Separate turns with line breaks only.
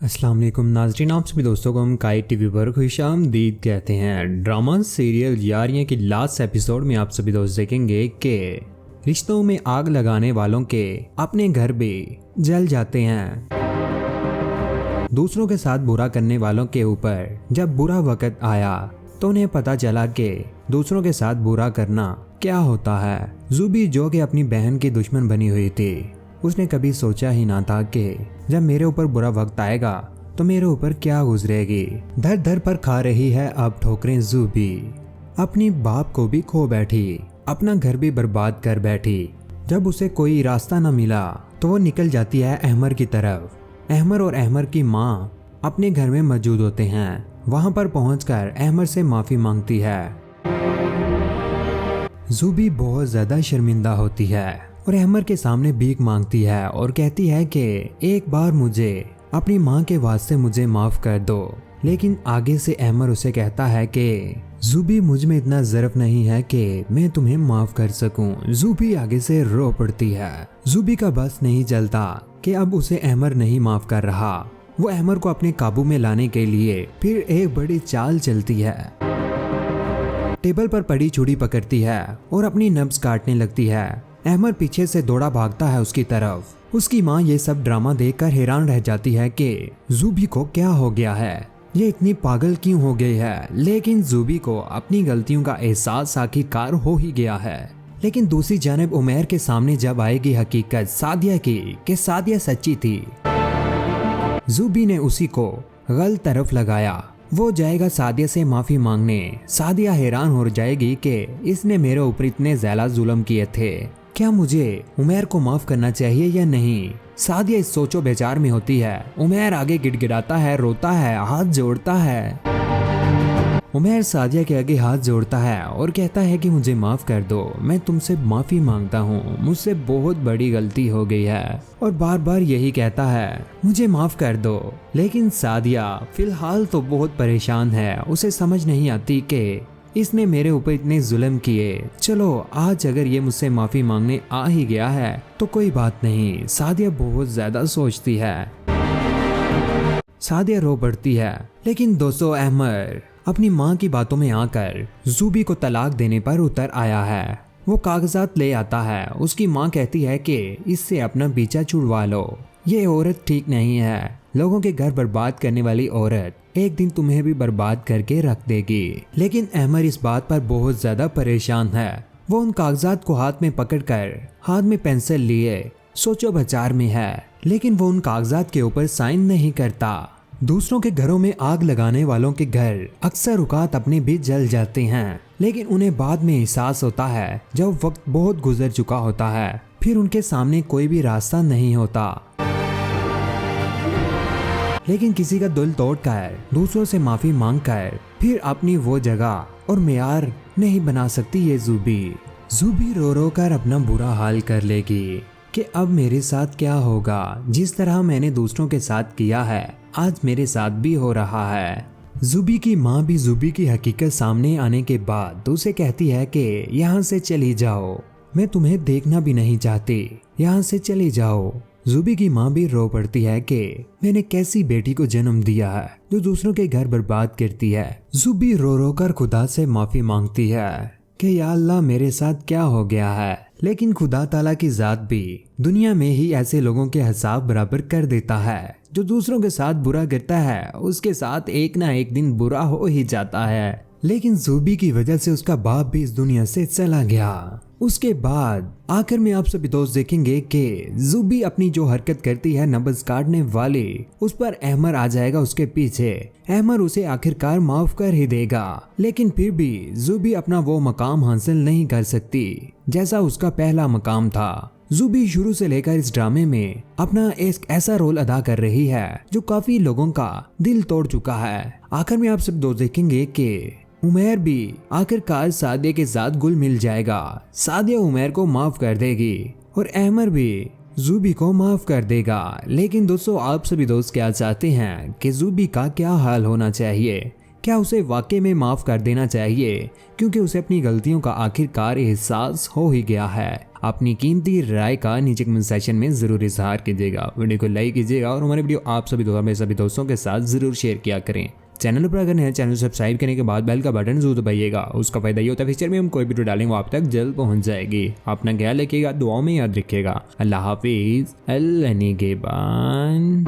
अस्सलाम वालेकुम नाज़रीन, आप सभी दोस्तों को हम काइट टीवी पर खुशामदीद कहते हैं। ड्रामा सीरियल यारियां के लास्ट एपिसोड में आप सभी दोस्त देखेंगे कि रिश्तों में आग लगाने वालों के अपने घर भी जल जाते हैं। दूसरों के साथ बुरा करने वालों के ऊपर जब बुरा वक्त आया तो उन्हें पता चला कि दूसरों के साथ बुरा करना क्या होता है। ज़ुबी जो कि अपनी बहन की दुश्मन बनी हुई थी, उसने कभी सोचा ही ना था कि जब मेरे ऊपर बुरा वक्त आएगा तो मेरे ऊपर क्या गुजरेगी। दर दर पर खा रही है अब ठोकरें ज़ुबी। अपनी बाप को भी खो बैठी, अपना घर भी बर्बाद कर बैठी। जब उसे कोई रास्ता न मिला तो वो निकल जाती है अहमर की तरफ। अहमर और अहमर की माँ अपने घर में मौजूद होते हैं। वहां पर पहुंचकर अहमर से माफी मांगती है। ज़ुबी बहुत ज्यादा शर्मिंदा होती है और अहमर के सामने भीख मांगती है और कहती है कि एक बार मुझे अपनी माँ के वास्ते मुझे माफ कर दो। लेकिन आगे से अहमर उसे कहता है कि ज़ुबी मुझ में इतना ज़र्फ नहीं है कि मैं तुम्हें माफ कर सकूं। ज़ुबी आगे से रो पड़ती है। ज़ुबी का बस नहीं चलता कि अब उसे अहमर नहीं माफ कर रहा। वो अहमर को अपने काबू में लाने के लिए फिर एक बड़ी चाल चलती है। टेबल पर पड़ी छुरी पकड़ती है और अपनी नब्ज काटने लगती है। अहमर पीछे से दौड़ा भागता है उसकी तरफ। उसकी माँ ये सब ड्रामा देखकर हैरान रह जाती है कि ज़ुबी को क्या हो गया है, ये इतनी पागल क्यों हो गई है। लेकिन ज़ुबी को अपनी गलतियों का एहसास आखिरकार हो ही गया है। लेकिन दूसरी जानिब उमैर के सामने जब आएगी हकीकत सादिया की कि सादिया सच्ची थी, ज़ुबी ने उसी को गलत तरफ लगाया। वो जाएगा सादिया से माफी मांगने। सादिया हैरान हो जाएगी कि इसने मेरे ऊपर इतने ज़्यादा जुल्म किए थे, क्या मुझे उमैर को माफ करना चाहिए या नहीं। सादिया इस सोचो बेचार में होती है। उमैर आगे गिड़गिड़ाता है, रोता है, हाथ जोड़ता है। उमैर सादिया के आगे हाथ जोड़ता है और कहता है कि मुझे माफ कर दो, मैं तुमसे माफी मांगता हूँ, मुझसे बहुत बड़ी गलती हो गई है। और बार बार यही कहता है मुझे माफ कर दो। लेकिन सादिया फिलहाल तो बहुत परेशान है। उसे समझ नहीं आती कि इसने मेरे ऊपर इतने जुल्म किए, चलो आज अगर ये मुझसे माफी मांगने आ ही गया है तो कोई बात नहीं। सादिया बहुत ज्यादा सोचती है। सादिया रो पड़ती है। लेकिन दोस्तों अहमर अपनी माँ की बातों में आकर ज़ुबी को तलाक देने पर उतर आया है। वो कागजात ले आता है। उसकी माँ कहती है कि इससे अपना पीछा छुड़वा लो, ये औरत ठीक नहीं है। लोगों के घर बर्बाद करने वाली औरत एक दिन तुम्हें भी बर्बाद करके रख देगी। लेकिन अहमर इस बात पर बहुत ज्यादा परेशान है। वो उन कागजात को हाथ में पकड़कर हाथ में पेंसिल लिए सोचो बचार में है। लेकिन वो उन कागजात के ऊपर साइन नहीं करता। दूसरों के घरों में आग लगाने वालों के घर अक्सर औकात अपने भी जल जाते हैं। लेकिन उन्हें बाद में एहसास होता है जब वक्त बहुत गुजर चुका होता है, फिर उनके सामने कोई भी रास्ता नहीं होता। लेकिन किसी का दिल तोड़कर, दूसरों से माफी मांगकर फिर अपनी वो जगह और मेयार नहीं बना सकती ये ज़ुबी रो रो कर अपना बुरा हाल कर लेगी कि अब मेरे साथ क्या होगा। जिस तरह मैंने दूसरों के साथ किया है आज मेरे साथ भी हो रहा है। ज़ुबी की माँ भी ज़ुबी की हकीकत सामने आने के बाद उसे कहती है कि यहाँ से चली जाओ, मैं तुम्हें देखना भी नहीं चाहती, यहाँ से चली जाओ। ज़ुबी की माँ भी रो पड़ती है कि मैंने कैसी बेटी को जन्म दिया है जो दूसरों के घर बर्बाद करती है। ज़ुबी रो रो कर खुदा से माफी मांगती है कि या अल्लाह मेरे साथ क्या हो गया है। लेकिन खुदा ताला की जात भी दुनिया में ही ऐसे लोगों के हिसाब बराबर कर देता है। जो दूसरों के साथ बुरा करता है उसके साथ एक ना एक दिन बुरा हो ही जाता है। लेकिन ज़ुबी की वजह से उसका बाप भी इस दुनिया से चला गया। उसके बाद आखिर में आप सभी दोस्त देखेंगे कि ज़ुबी अपनी जो हरकत करती है नब्ज काटने वाली, उस पर अहमर आ जाएगा उसके पीछे। अहमर उसे आखिरकार माफ कर ही देगा। लेकिन फिर भी ज़ुबी अपना वो मकाम हासिल नहीं कर सकती जैसा उसका पहला मकाम था। ज़ुबी शुरू से लेकर इस ड्रामे में अपना एक ऐसा रोल अदा कर रही है जो काफी लोगों का दिल तोड़ चुका है। आखिर में आप सब दोस्त देखेंगे कि उमैर भी आखिरकार सादिया के साथ घुल मिल जाएगा। सादिया उमैर को माफ कर देगी और अहमर भी ज़ुबी को माफ कर देगा। लेकिन दोस्तों आप सभी दोस्त क्या चाहते हैं कि ज़ुबी का क्या हाल होना चाहिए, क्या उसे वाकई में माफ कर देना चाहिए, क्योंकि उसे अपनी गलतियों का आखिरकार एहसास हो ही गया है। अपनी कीमती राय का नीचे कमेंट सेक्शन में जरूर इजहार कीजिएगा, वीडियो को लाइक कीजिएगा और हमारे वीडियो आप सभी दोस्तों के साथ जरूर शेयर किया करें। चैनल पर अगर नए चैनल सब्सक्राइब करने के बाद बेल का बटन जरूर दबाइएगा, उसका फायदा ये होता है फ्यूचर में हम कोई वीडियो डालेंगे वो आप तक जल्द पहुंच जाएगी। अपना ख्याल रखिएगा, दुआओं में याद रखिएगा। अल्लाह हाफिज, अल्लाह निगहबान।